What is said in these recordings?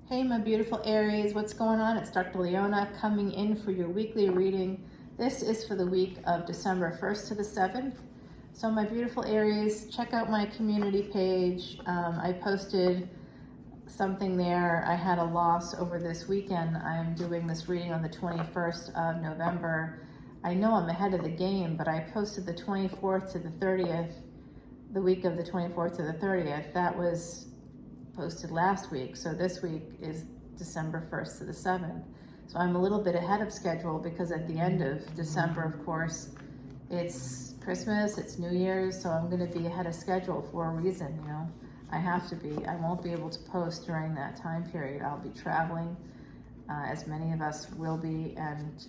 Hey, my beautiful Aries, what's going on? It's Dr. Leona coming in for your weekly reading. This is for the week of December 1st to the 7th. So my beautiful Aries, check out my community page. I posted something there. I had a loss over this weekend. I'm doing this reading on the 21st of November. I know I'm ahead of the game, but I posted the 24th to the 30th, the week of the 24th to the 30th. That was posted last week, so this week is December 1st to the 7th. So I'm a little bit ahead of schedule because at the end of December, of course, it's Christmas, it's New Year's, so I'm going to be ahead of schedule for a reason, you know. I have to be. I won't be able to post during that time period. I'll be traveling, as many of us will be, and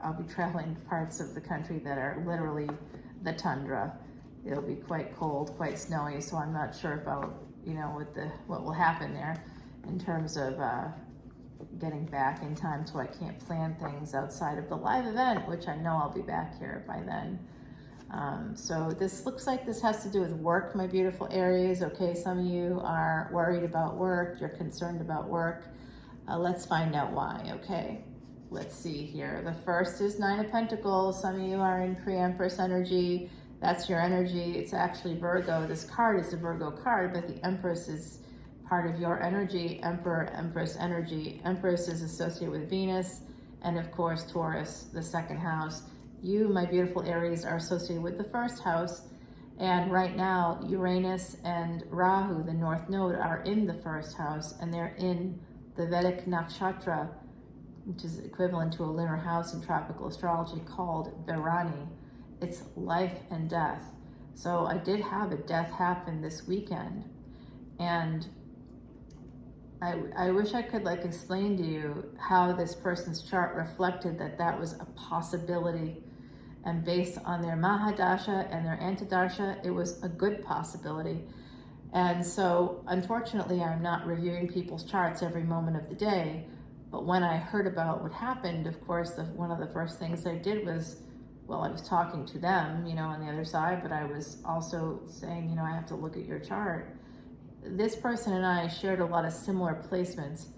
I'll be traveling to parts of the country that are literally the tundra. It'll be quite cold, quite snowy, so I'm not sure if I'll, you know, what will happen there in terms of getting back in time, so I can't plan things outside of the live event, which I know I'll be back here by then. So this looks like this has to do with work, my beautiful Aries. Okay, some of you are worried about work, you're concerned about work. Let's find out why, okay? Let's see here. The first is Nine of Pentacles. Some of you are in pre-Empress energy. That's your energy. It's actually Virgo. This card is a Virgo card, but the Empress is part of your energy. Emperor, Empress energy. Empress is associated with Venus, and of course Taurus, the second house. You, my beautiful Aries, are associated with the first house, and right now Uranus and Rahu, the North Node, are in the first house, and they're in the Vedic Nakshatra, which is equivalent to a lunar house in tropical astrology called Bharani. It's life and death. So I did have a death happen this weekend, and I wish I could like explain to you how this person's chart reflected that was a possibility, and based on their Mahadasha and their Antidasha, it was a good possibility. And so unfortunately, I'm not reviewing people's charts every moment of the day, but when I heard about what happened, of course, one of the first things I did was, well, I was talking to them, you know, on the other side, but I was also saying, you know, I have to look at your chart. This person and I shared a lot of similar placements.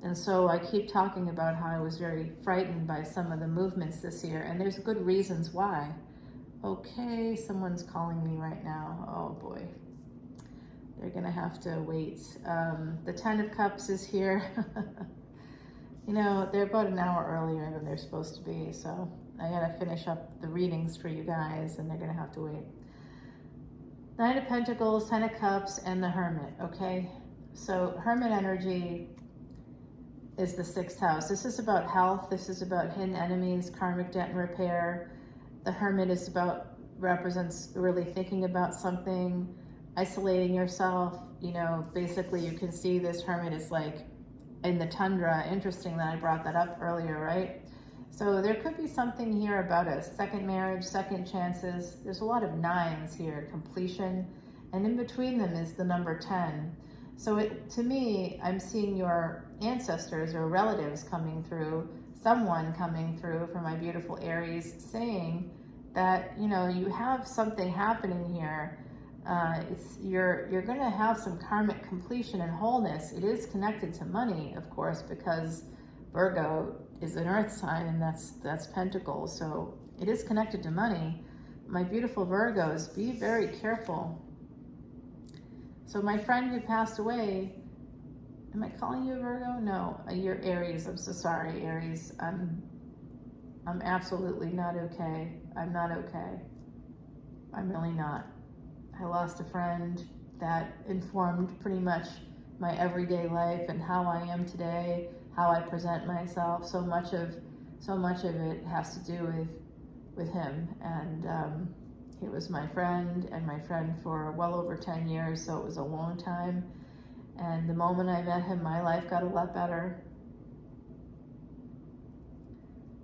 And so I keep talking about how I was very frightened by some of the movements this year, and there's good reasons why. Okay, someone's calling me right now. Oh boy. They're gonna have to wait. The Ten of Cups is here. You know, they're about an hour earlier than they're supposed to be, so I gotta finish up the readings for you guys, and they're gonna have to wait. Nine of Pentacles, Ten of Cups, and the Hermit, okay? So Hermit energy is the sixth house. This is about health. This is about hidden enemies, karmic debt and repair. The Hermit is represents really thinking about something, isolating yourself. You know, basically you can see this Hermit is like in the tundra. Interesting that I brought that up earlier, right? So there could be something here about a second marriage, second chances. There's a lot of nines here, completion, and in between them is the number 10. So to me, I'm seeing your ancestors or relatives coming through, someone coming through for my beautiful Aries, saying that, you know, you have something happening here. You're going to have some karmic completion and wholeness. It is connected to money, of course, because Virgo is an earth sign, and that's Pentacles, so it is connected to money. My beautiful Virgos, be very careful. So my friend who passed away, am I calling you a Virgo? No, you're Aries. I'm so sorry, Aries. I'm absolutely not okay. I'm not okay. I'm really not. I lost a friend that informed pretty much my everyday life and how I am today, how I present myself. So much of it has to do with him, and he was my friend and my friend for well over 10 years, so it was a long time. And the moment I met him, my life got a lot better.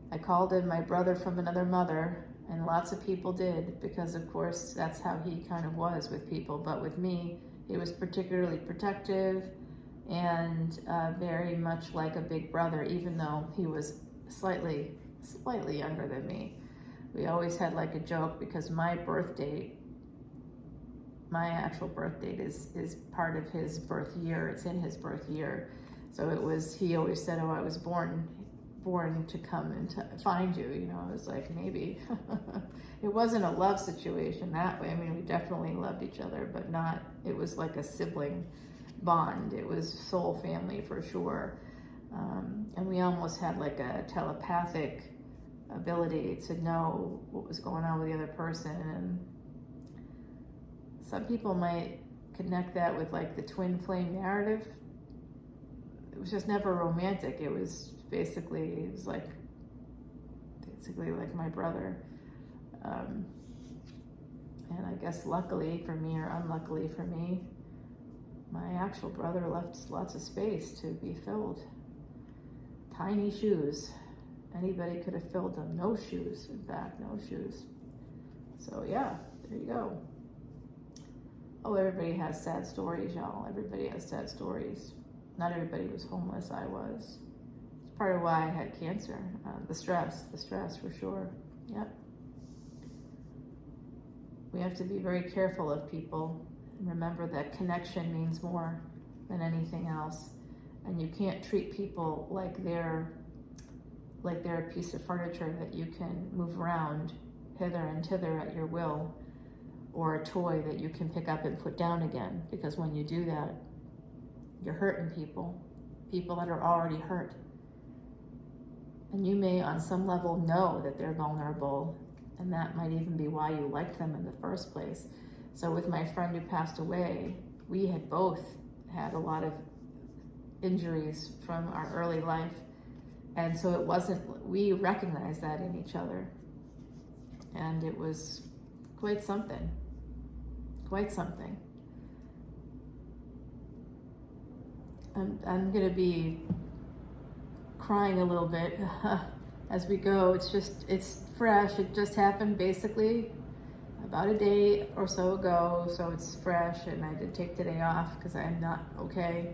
I called him my brother from another mother, and lots of people did, because of course that's how he kind of was with people. But with me, he was particularly protective and very much like a big brother, even though he was slightly younger than me. We always had like a joke, because my birth date, my actual birth date is part of his birth year. It's in his birth year. So it was, he always said, oh, I was born to come and to find you, you know. I was like, maybe. It wasn't a love situation that way. I mean, we definitely loved each other, but not, it was like a sibling bond. It was soul family for sure. And we almost had like a telepathic ability to know what was going on with the other person. And some people might connect that with like the twin flame narrative. It was just never romantic. It was basically like my brother. And I guess luckily for me, or unluckily for me, my actual brother left lots of space to be filled. Tiny shoes. Anybody could have filled them. No shoes, in fact, no shoes. So yeah, there you go. Oh, everybody has sad stories, y'all. Everybody has sad stories. Not everybody was homeless. I was. It's part of why I had cancer. The stress for sure. Yep. We have to be very careful of people. And remember that connection means more than anything else. And you can't treat people like they're a piece of furniture that you can move around hither and thither at your will, or a toy that you can pick up and put down again. Because when you do that, you're hurting people that are already hurt. And you may on some level know that they're vulnerable, and that might even be why you liked them in the first place. So with my friend who passed away, we had both had a lot of injuries from our early life. And so it wasn't, we recognized that in each other. And it was quite something. Quite something. I'm going to be crying a little bit as we go. It's fresh. It just happened basically about a day or so ago. So it's fresh, and I did take today off because I'm not okay.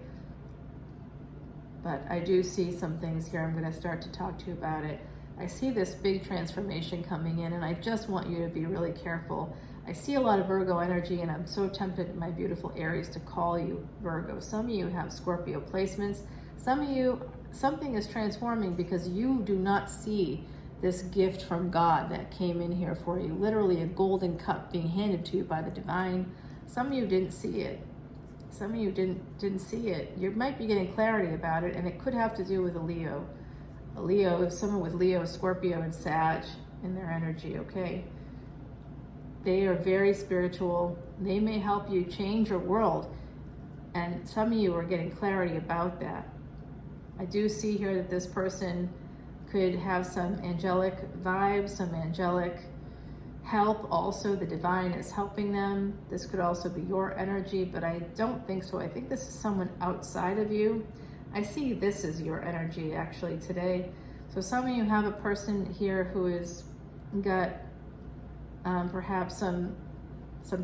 But I do see some things here. I'm going to start to talk to you about it. I see this big transformation coming in, and I just want you to be really careful. I see a lot of Virgo energy, and I'm so tempted, my beautiful Aries, to call you Virgo. Some of you have Scorpio placements. Some of you, something is transforming because you do not see this gift from God that came in here for you. Literally a golden cup being handed to you by the divine. Some of you didn't see it. Some of you didn't see it. You might be getting clarity about it, and it could have to do with a Leo. A Leo, someone with Leo, Scorpio, and Sag in their energy, okay? They are very spiritual. They may help you change your world, and some of you are getting clarity about that. I do see here that this person could have some angelic vibes, some angelic help. Also, the divine is helping them. This could also be your energy, but I don't think so. I think this is someone outside of you. I see this is your energy actually today. So some of you have a person here who has got perhaps some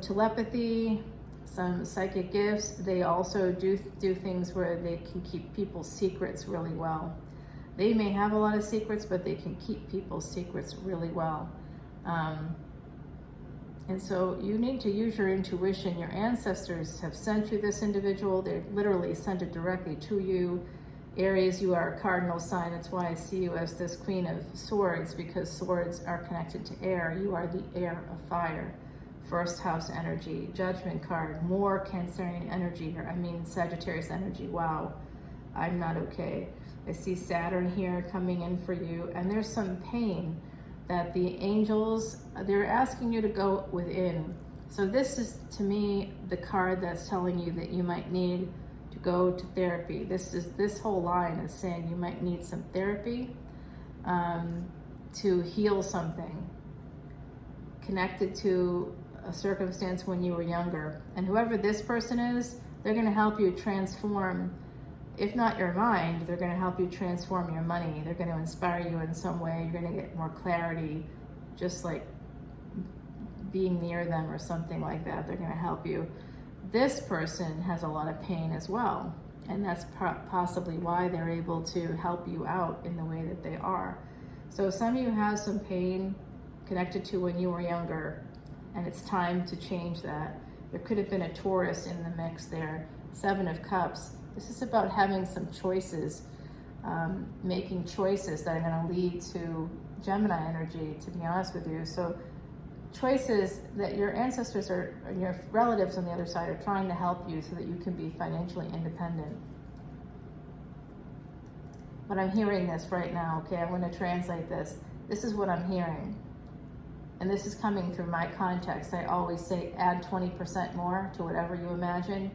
telepathy, some psychic gifts. They also do things where they can keep people's secrets really well. They may have a lot of secrets, but they can keep people's secrets really well. And so you need to use your intuition. Your ancestors have sent you this individual. They literally sent it directly to you. Aries, you are a cardinal sign. That's why I see you as this Queen of Swords, because swords are connected to air. You are the air of fire. First house energy, judgment card, more Cancerian energy here. I mean Sagittarius energy. Wow, I'm not okay. I see Saturn here coming in for you, and there's some pain that the angels, they're asking you to go within. So this is, to me, the card that's telling you that you might need to go to therapy. This whole line is saying you might need some therapy to heal something connected to a circumstance when you were younger. And whoever this person is, they're going to help you transform, if not your mind, they're going to help you transform your money. They're going to inspire you in some way. You're going to get more clarity, just like being near them or something like that. They're going to help you. This person has a lot of pain as well, and that's possibly why they're able to help you out in the way that they are. So some of you have some pain connected to when you were younger, and it's time to change that. There could have been a Taurus in the mix there. 7 of Cups. This is about having some choices, making choices that are going to lead to Gemini energy, to be honest with you. So choices that your ancestors or your relatives on the other side are trying to help you so that you can be financially independent. But I'm hearing this right now, okay? I'm going to translate this. This is what I'm hearing. And this is coming through my context. I always say add 20% more to whatever you imagine.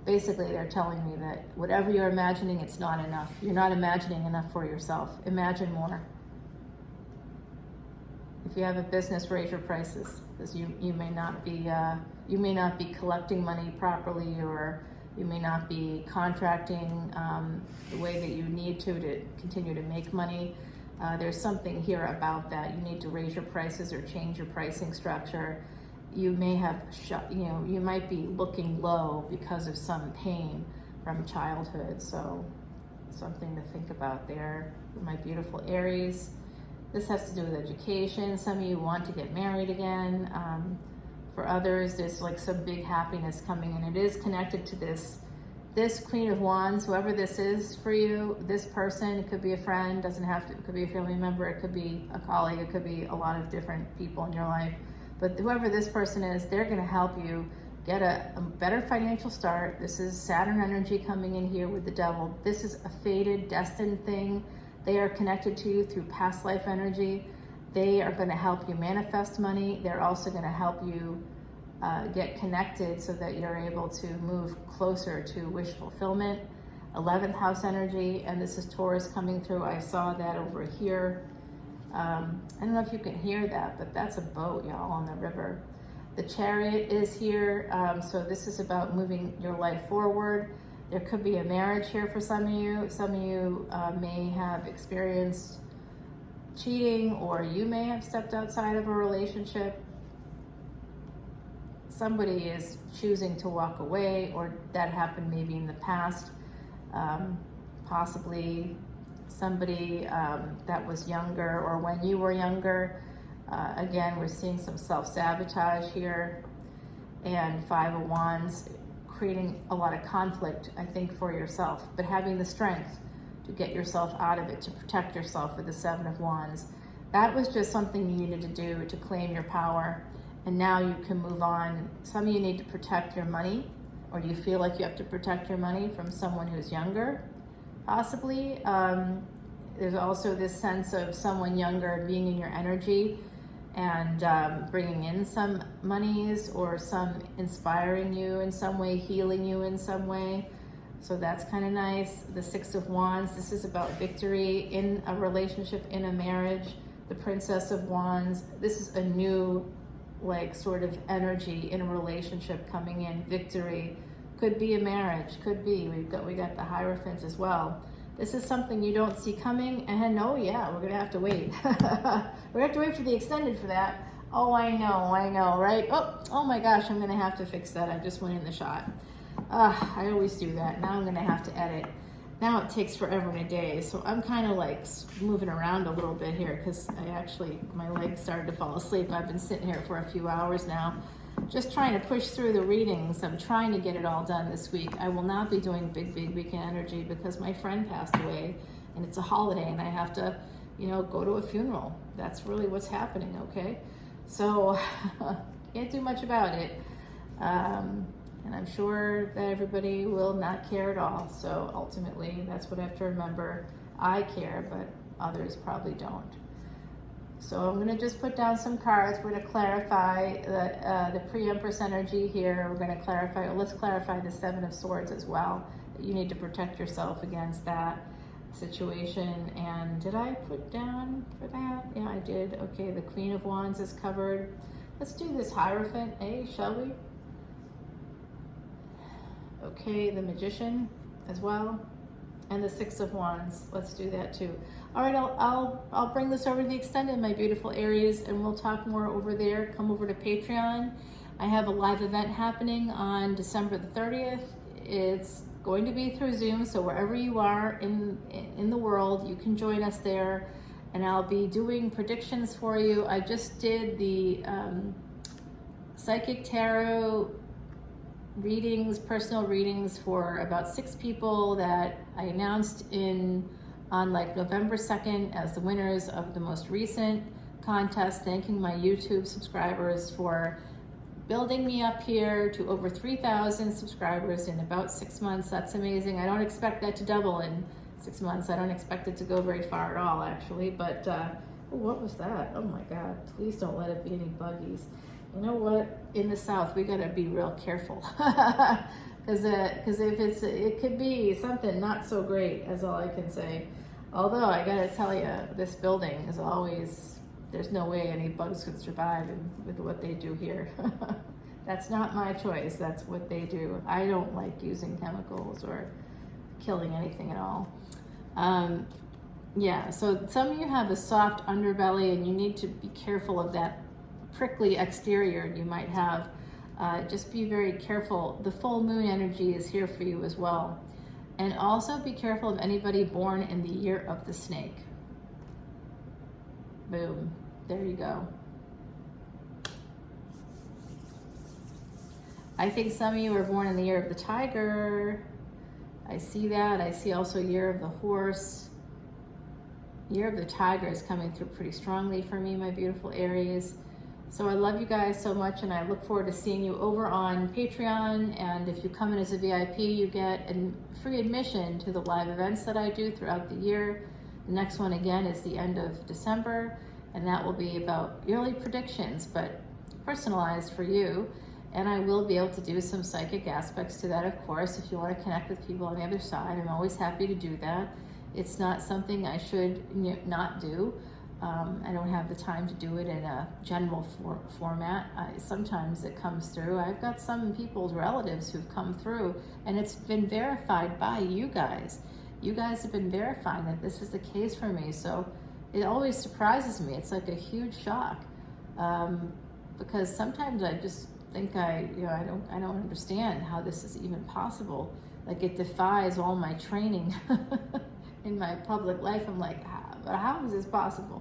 Basically, they're telling me that whatever you're imagining, it's not enough. You're not imagining enough for yourself. Imagine more. If you have a business, raise your prices, because you may not be collecting money properly, or you may not be contracting the way that you need to continue to make money. There's something here about that. You need to raise your prices or change your pricing structure. You may have, you might be looking low because of some pain from childhood. So something to think about there. My beautiful Aries. This has to do with education. Some of you want to get married again. For others, there's like some big happiness coming, and it is connected to this Queen of Wands, whoever this is for you, this person. It could be a friend, doesn't have to, it could be a family member, it could be a colleague, it could be a lot of different people in your life. But whoever this person is, they're going to help you get a better financial start. This is Saturn energy coming in here with the devil. This is a fated, destined thing. They are connected to you through past life energy. They are going to help you manifest money. They're also going to help you get connected so that you're able to move closer to wish fulfillment. 11th house energy, and this is Taurus coming through. I saw that over here. I don't know if you can hear that, but that's a boat, y'all, on the river. The Chariot is here, so this is about moving your life forward. There could be a marriage here for some of you. Some of you may have experienced cheating, or you may have stepped outside of a relationship. Somebody is choosing to walk away, or that happened maybe in the past. Possibly somebody that was younger, or when you were younger. Again, we're seeing some self-sabotage here. And 5 of Wands, creating a lot of conflict, I think, for yourself, but having the strength to get yourself out of it, to protect yourself with the 7 of Wands. That was just something you needed to do to claim your power, and now you can move on. Some of you need to protect your money, or you feel like you have to protect your money from someone who's younger, possibly. There's also this sense of someone younger being in your energy and bringing in some monies, or some inspiring you in some way, healing you in some way. So that's kind of nice. The 6 of Wands, this is about victory in a relationship, in a marriage. The Princess of Wands, this is a new, like, sort of energy in a relationship coming in. Victory, could be a marriage, could be. We got the Hierophant as well. This is something you don't see coming, and oh yeah, we're gonna have to wait. We're gonna have to wait for the extended for that. Oh, I know, right? Oh my gosh, I'm gonna have to fix that. I just went in the shot. I always do that. Now I'm gonna have to edit. Now it takes forever and a day, so I'm kind of like moving around a little bit here, because my legs started to fall asleep. I've been sitting here for a few hours now, just trying to push through the readings. I'm trying to get it all done this week. I will not be doing big weekend energy because my friend passed away, and it's a holiday, and I have to, go to a funeral. That's really what's happening, okay? So can't do much about it. And I'm sure that everybody will not care at all. So ultimately, that's what I have to remember. I care, but others probably don't. So I'm going to just put down some cards. We're going to clarify the pre-Empress energy here. We're going to clarify, let's clarify the 7 of Swords as well. You need to protect yourself against that situation. And did I put down for that? Yeah, I did. Okay, the Queen of Wands is covered. Let's do this Hierophant, shall we? Okay, the Magician as well. And the 6 of Wands. Let's do that too. All right, I'll bring this over to the extended, my beautiful Aries, and we'll talk more over there. Come over to Patreon. I have a live event happening on December the 30th. It's going to be through Zoom, so wherever you are in the world, you can join us there. And I'll be doing predictions for you. I just did the Psychic Tarot readings, personal readings for about 6 people that I announced on like November 2nd as the winners of the most recent contest, thanking my YouTube subscribers for building me up here to over 3,000 subscribers in about 6 months. That's amazing. I don't expect that to double in 6 months. I don't expect it to go very far at all, actually. But what was that? Oh my God, please don't let it be any buggies. You know what? In the South, we gotta be real careful. Because if it could be something not so great, is all I can say. Although I gotta tell you, this building is always, there's no way any bugs could survive with what they do here. That's not my choice, that's what they do. I don't like using chemicals or killing anything at all. Yeah, so some of you have a soft underbelly and you need to be careful of that prickly exterior you might have. Just be very careful. The full moon energy is here for you as well. And also be careful of anybody born in the year of the snake. Boom. There you go. I think some of you are born in the year of the tiger. I see that. I see also year of the horse. Year of the tiger is coming through pretty strongly for me, my beautiful Aries. So I love you guys so much, and I look forward to seeing you over on Patreon. And if you come in as a VIP, you get a free admission to the live events that I do throughout the year. The next one, again, is the end of December, and that will be about yearly predictions, but personalized for you. And I will be able to do some psychic aspects to that, of course. If you want to connect with people on the other side, I'm always happy to do that. It's not something I should not do. I don't have the time to do it in a general format. Sometimes it comes through. I've got some people's relatives who've come through, and it's been verified by you guys. You guys have been verifying that this is the case for me, so it always surprises me. It's like a huge shock, because sometimes I just think I don't understand how this is even possible. Like, it defies all my training in my public life. I'm like, how is this possible?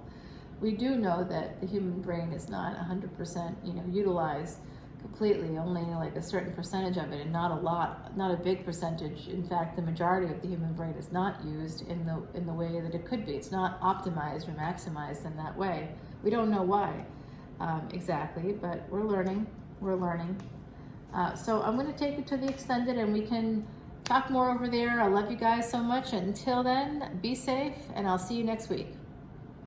We do know that the human brain is not 100%, utilized completely, only like a certain percentage of it, and not a lot, not a big percentage. In fact, the majority of the human brain is not used in the way that it could be. It's not optimized or maximized in that way. We don't know why exactly, but we're learning. So I'm going to take it to the extended, and we can talk more over there. I love you guys so much. Until then, be safe, and I'll see you next week.